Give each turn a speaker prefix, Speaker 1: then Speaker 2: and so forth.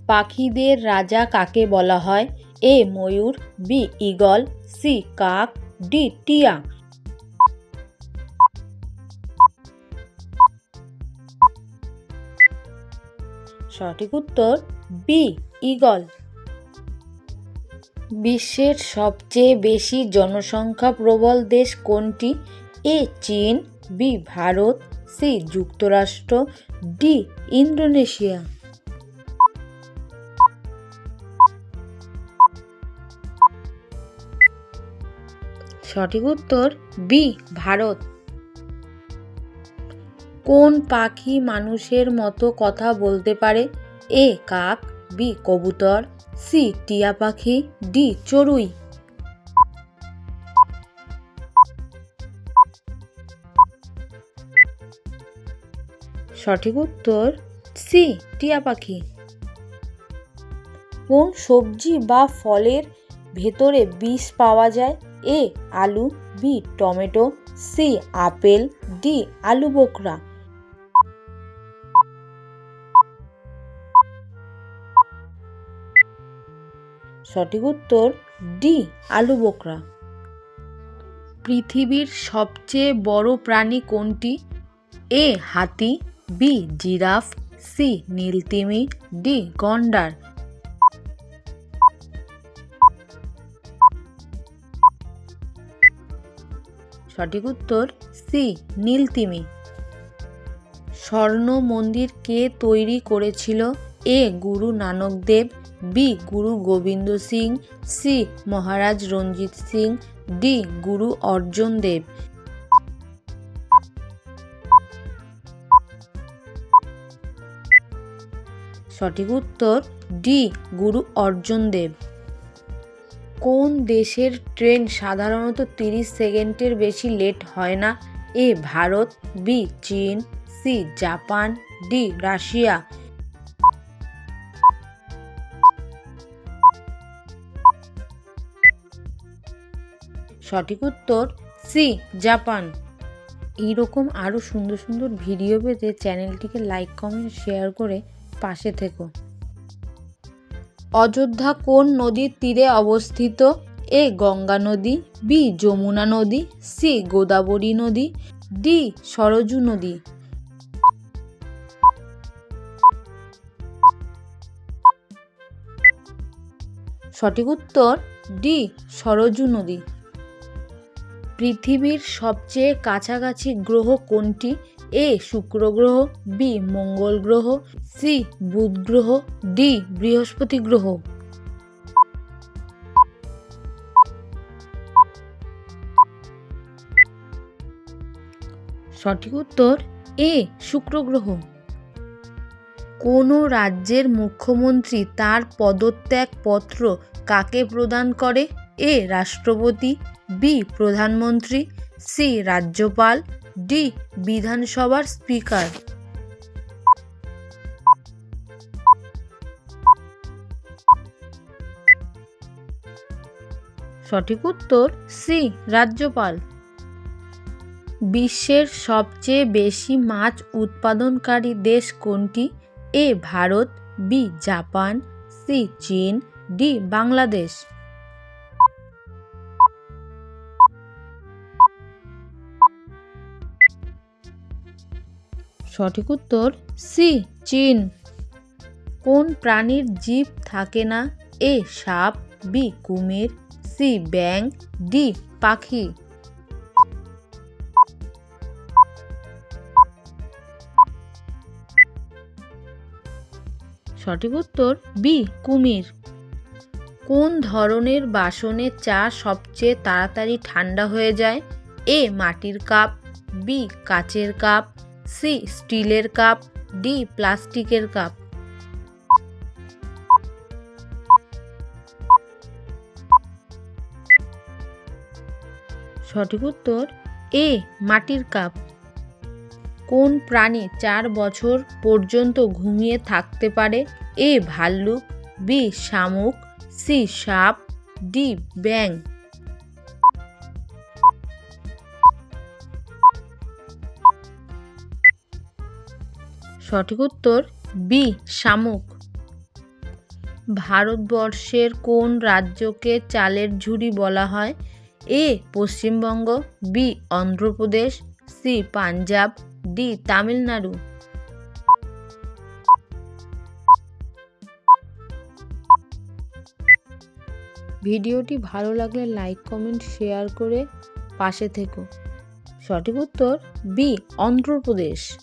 Speaker 1: পাখিদের রাজা কাকে বলা হয়? এ ময়ূর, বি ঈগল, সি কাক, ডি টিয়া। সঠিক উত্তর বি ঈগল। বিশ্বের সবচেয়ে বেশি জনসংখ্যা প্রবল দেশ কোনটি? এ চীন, বি ভারত, সি যুক্তরাষ্ট্র, ডি ইন্দোনেশিয়া। সঠিক উত্তর বি ভারত। কোন পাখি মানুষের মতো কথা বলতে পারে? এ কাক, বি কবুতর, সি টিয়া পাখি, ডি চড়ুই। সঠিক উত্তর সি টিয়া পাখি। কোন সবজি বা ফলের ভেতরে বিষ পাওয়া যায়? এ আলু, B tomato, C apple, D আলু বোখরা। সঠিক উত্তর ডি আলু বোখরা। পৃথিবীর সবচেয়ে বড় প্রাণী কোনটি? এ হাতি, বি জিরাফ, সি নীলতিমি, ডি গন্ডার। সঠিক উত্তর সি নীলতিমি। স্বর্ণ মন্দির কে তৈরি করেছিল? এ গুরু নানক দেব, বি গুরু গোবিন্দ সিং, সি মহারাজ রঞ্জিত সিং, ডি গুরু অর্জুন দেব। সঠিক উত্তর ডি গুরু অর্জুন দেব। কোন দেশের ট্রেন সাধারণত 30 সেকেন্ডের বেশি লেট হয় না? এ ভারত, বি চীন, সি জাপান, ডি রাশিয়া। সঠিক উত্তর সি জাপান। এইরকম আরও সুন্দর সুন্দর ভিডিও পেতে চ্যানেলটিকে লাইক, কমেন্ট, শেয়ার করে পাশে থেকো। অযোধ্যা কোন নদীর তীরে অবস্থিত? এ গঙ্গা নদী, বি যমুনা নদী, সি গোদাবরী নদী, ডি সরজু নদী। সঠিক উত্তর ডি সরজু নদী। পৃথিবীর সবচেয়ে কাছাকাছি গ্রহ কোনটি? এ শুক্র গ্রহ, বি মঙ্গল গ্রহ, সি বুধ গ্রহ, ডি বৃহস্পতি গ্রহ। সঠিক উত্তর এ শুক্র গ্রহ। কোন রাজ্যের মুখ্যমন্ত্রী তার পদত্যাগপত্র কাকে প্রদান করে? এ রাষ্ট্রপতি, বি প্রধানমন্ত্রী, সি রাজ্যপাল, ডি বিধানসভার স্পিকার। সঠিক উত্তর সি রাজ্যপাল। বিশ্বের সবচেয়ে বেশি মাছ উৎপাদনকারী দেশ কোনটি? এ ভারত, বি জাপান, সি চীন, ডি বাংলাদেশ। সঠিক উত্তর সি চীন। কোন প্রাণীর জিভ থাকে না? এ সাপ, বি কুমির, সি ব্যাঙ, ডি পাখি। সঠিক উত্তর বি কুমির। কোন ধরনের বাসনে চা সবচেয়ে তাড়াতাড়ি ঠান্ডা হয়ে যায়? এ মাটির কাপ, বি কাচের কাপ, সি স্টিলের কাপ, ডি প্লাস্টিকের কাপ। সঠিক উত্তর এ মাটির কাপ। কোন প্রাণী 4 বছর পর্যন্ত ঘুমিয়ে থাকতে পারে? এ ভাল্লুক, বি শামুক, সি সাপ, ডি ব্যাঙ। সঠিক উত্তর বি শামুক। ভারতবর্ষের কোন রাজ্যকে চালের ঝুড়ি বলা হয়? A Paschimbanga, B Andhra Pradesh, C Punjab, D Tamil Nadu. ভিডিওটি ভালো লাগলে লাইক, কমেন্ট, শেয়ার করে পাশে থেকো। সঠিক উত্তর বি অন্ধ্রপ্রদেশ।